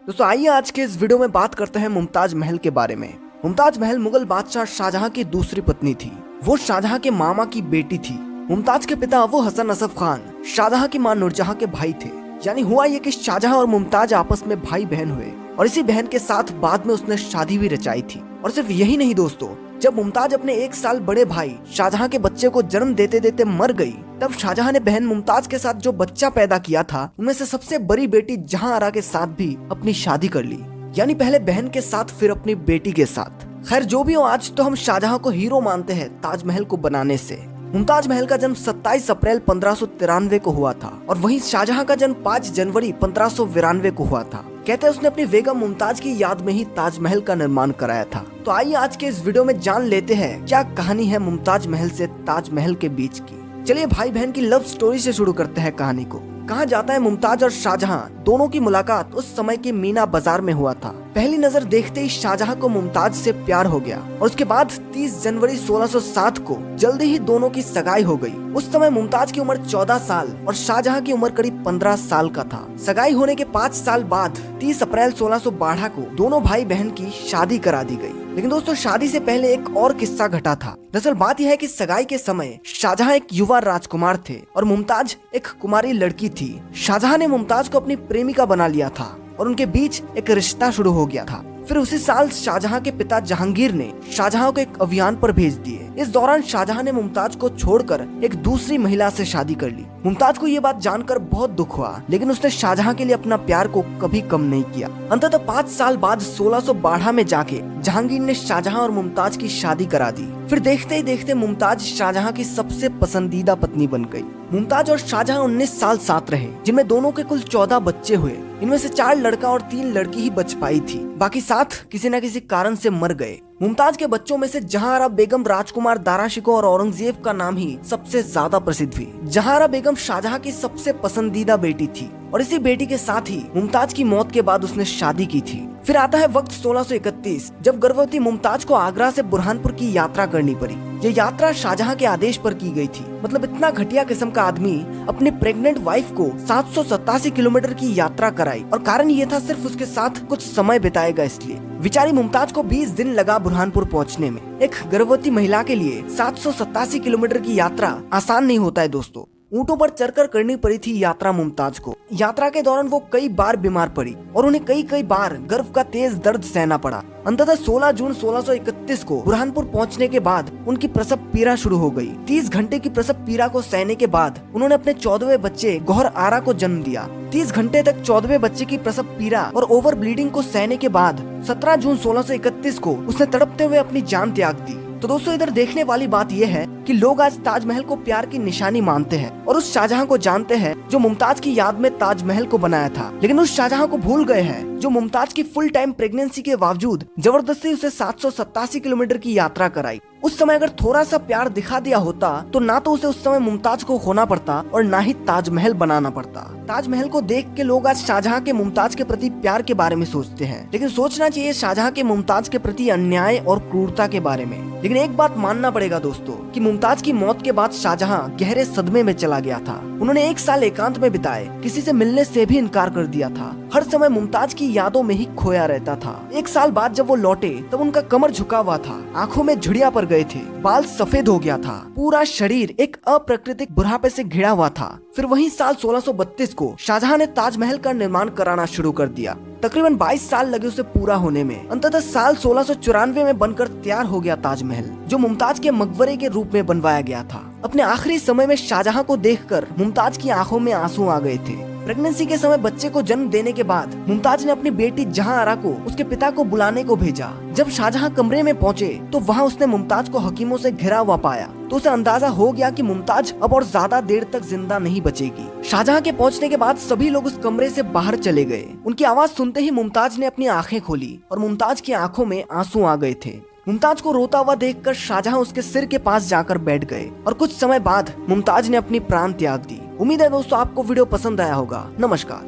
दोस्तों आइए आज के इस वीडियो में बात करते हैं मुमताज महल के बारे में। मुमताज महल मुगल बादशाह शाहजहां की दूसरी पत्नी थी। वो शाहजहां के मामा की बेटी थी। मुमताज के पिता अबू हसन असफ खान शाहजहां की मां नूरजहां के भाई थे। यानी हुआ ये कि शाहजहां और मुमताज आपस में भाई बहन हुए और इसी बहन के साथ बाद में उसने शादी भी रचाई थी। और सिर्फ यही नहीं दोस्तों, जब मुमताज अपने 1 साल बड़े भाई शाहजहां के बच्चे को जन्म देते देते मर गई, तब शाहजहां ने बहन मुमताज के साथ जो बच्चा पैदा किया था उनमें से सबसे बड़ी बेटी जहांआरा के साथ भी अपनी शादी कर ली। यानी पहले बहन के साथ फिर अपनी बेटी के साथ। खैर जो भी हो, आज तो हम शाहजहां को हीरो मानते हैं ताजमहल को बनाने से। मुमताज महल का जन्म 27 अप्रैल 1593 को हुआ था और वहीं शाहजहां का जन्म 5 जनवरी 1592 को हुआ था। कहते हैं उसने अपनी बेगम मुमताज की याद में ही ताजमहल का निर्माण कराया था। तो आइए आज के इस वीडियो में जान लेते हैं क्या कहानी है मुमताज महल से ताजमहल के बीच की। चलिए भाई बहन की लव स्टोरी से शुरू करते हैं कहानी को। कहा जाता है मुमताज और शाहजहां दोनों की मुलाकात उस समय के मीना बाजार में हुआ था। पहली नजर देखते ही शाहजहां को मुमताज से प्यार हो गया और उसके बाद 30 जनवरी 1607 को जल्दी ही दोनों की सगाई हो गई। उस समय मुमताज की उम्र 14 साल और शाहजहां की उम्र करीब 15 साल का था। सगाई होने के 5 साल बाद 30 अप्रैल 1612 को दोनों भाई बहन की शादी करा दी गई। लेकिन दोस्तों शादी से पहले एक और किस्सा घटा था। दरअसल बात यह है कि सगाई के समय शाहजहां एक युवा राजकुमार थे और मुमताज एक कुमारी लड़की थी। शाहजहां ने मुमताज को अपनी प्रेमिका बना लिया था और उनके बीच एक रिश्ता शुरू हो गया था। फिर उसी साल शाहजहां के पिता जहांगीर ने शाहजहां को एक अभियान पर भेज दिए। इस दौरान शाहजहां ने मुमताज को छोड़कर एक दूसरी महिला से शादी कर ली। मुमताज को ये बात जानकर बहुत दुख हुआ, लेकिन उसने शाहजहां के लिए अपना प्यार को कभी कम नहीं किया। अंततः 5 साल बाद 1612 में जाके जहांगीर ने शाहजहां और मुमताज की शादी करा दी। फिर देखते ही देखते मुमताज शाहजहां की सबसे पसंदीदा पत्नी बन गई। मुमताज और शाहजहां 19 साल साथ रहे, जिनमें दोनों के कुल 14 बच्चे हुए। इनमें से 4 लड़का और 3 लड़की ही बच पाई थी, बाकी 7 किसी न किसी कारण से मर गए। मुमताज के बच्चों में से जहांआरा बेगम, राजकुमार दाराशिकोह और औरंगजेब का नाम ही सबसे ज्यादा प्रसिद्ध हुई। जहांआरा बेगम शाहजहां की सबसे पसंदीदा बेटी थी और इसी बेटी के साथ ही मुमताज की मौत के बाद उसने शादी की थी। फिर आता है वक्त 1631, जब गर्भवती मुमताज को आगरा से बुरहानपुर की यात्रा करनी पड़ी। ये यात्रा शाहजहां के आदेश पर की गई थी। मतलब इतना घटिया किस्म का आदमी अपनी प्रेग्नेंट वाइफ को 787 किलोमीटर की यात्रा कराई और कारण ये था सिर्फ उसके साथ कुछ समय बिताएगा इसलिए। बेचारी मुमताज को 20 दिन लगा बुरहानपुर पहुंचने में। एक गर्भवती महिला के लिए 787 किलोमीटर की यात्रा आसान नहीं होता है दोस्तों। ऊँटों पर चढ़कर करनी पड़ी थी यात्रा मुमताज को। यात्रा के दौरान वो कई बार बीमार पड़ी और उन्हें कई बार गर्भ का तेज दर्द सहना पड़ा। अंततः 16 जून 1631 को बुरहानपुर पहुंचने के बाद उनकी प्रसव पीड़ा शुरू हो गई। 30 घंटे की प्रसव पीड़ा को सहने के बाद उन्होंने अपने 14वें बच्चे गौहर आरा को जन्म दिया। 30 घंटे तक 14वें बच्चे की प्रसव पीड़ा और ओवर ब्लीडिंग को सहने के बाद 17 जून 1631 को उसने तड़पते हुए अपनी जान त्याग दी। तो दोस्तों इधर देखने वाली बात यह है कि लोग आज ताजमहल को प्यार की निशानी मानते हैं और उस शाहजहां को जानते हैं जो मुमताज की याद में ताजमहल को बनाया था, लेकिन उस शाहजहां को भूल गए हैं जो मुमताज की फुल टाइम प्रेगनेंसी के बावजूद जबरदस्ती उसे 787 किलोमीटर की यात्रा कराई। उस समय अगर थोड़ा सा प्यार दिखा दिया होता तो ना तो उसे उस समय मुमताज को खोना पड़ता और ना ही ताजमहल बनाना पड़ता। ताजमहल को देख के लोग आज शाहजहां के मुमताज के प्रति प्यार के बारे में सोचते हैं, लेकिन सोचना चाहिए शाहजहां के मुमताज के प्रति अन्याय और क्रूरता के बारे में। लेकिन एक बात मानना पड़ेगा दोस्तों कि मुमताज की मौत के बाद शाहजहां गहरे सदमे में चला गया था। उन्होंने 1 साल एकांत में बिताए, किसी से मिलने से भी इनकार कर दिया था। हर समय मुमताज की यादों में ही खोया रहता था। 1 साल बाद जब वो लौटे तब उनका कमर झुका हुआ था, आंखों में झुर्रियां पड़ गए थे, बाल सफेद हो गया था, पूरा शरीर एक अप्राकृतिक बुढ़ापे से घिरा हुआ था। फिर वही साल 1632 को शाहजहां ने ताजमहल का निर्माण कराना शुरू कर दिया। तकरीबन 22 साल लगे उसे पूरा होने में। अंततः साल 1694 में बनकर तैयार हो गया ताजमहल, जो मुमताज के मकबरे के रूप में बनवाया गया था। अपने आखिरी समय में शाहजहां को देखकर मुमताज की आंखों में आंसू आ गए थे। प्रेगनेंसी के समय बच्चे को जन्म देने के बाद मुमताज ने अपनी बेटी जहांआरा को उसके पिता को बुलाने को भेजा। जब शाहजहां कमरे में पहुंचे तो वहां उसने मुमताज को हकीमों से घिरा हुआ पाया, तो उसे अंदाजा हो गया कि मुमताज अब और ज्यादा देर तक जिंदा नहीं बचेगी। शाहजहां के पहुंचने के बाद सभी लोग उस कमरे से बाहर चले गए। उनकी आवाज सुनते ही मुमताज ने अपनी आंखें खोली और मुमताज की आंखों में आंसू आ गए थे। मुमताज को रोता हुआ देखकर शाहजहां उसके सिर के पास जाकर बैठ गए और कुछ समय बाद मुमताज ने अपनी प्राण त्याग दी। उम्मीद है दोस्तों आपको वीडियो पसंद आया होगा। नमस्कार।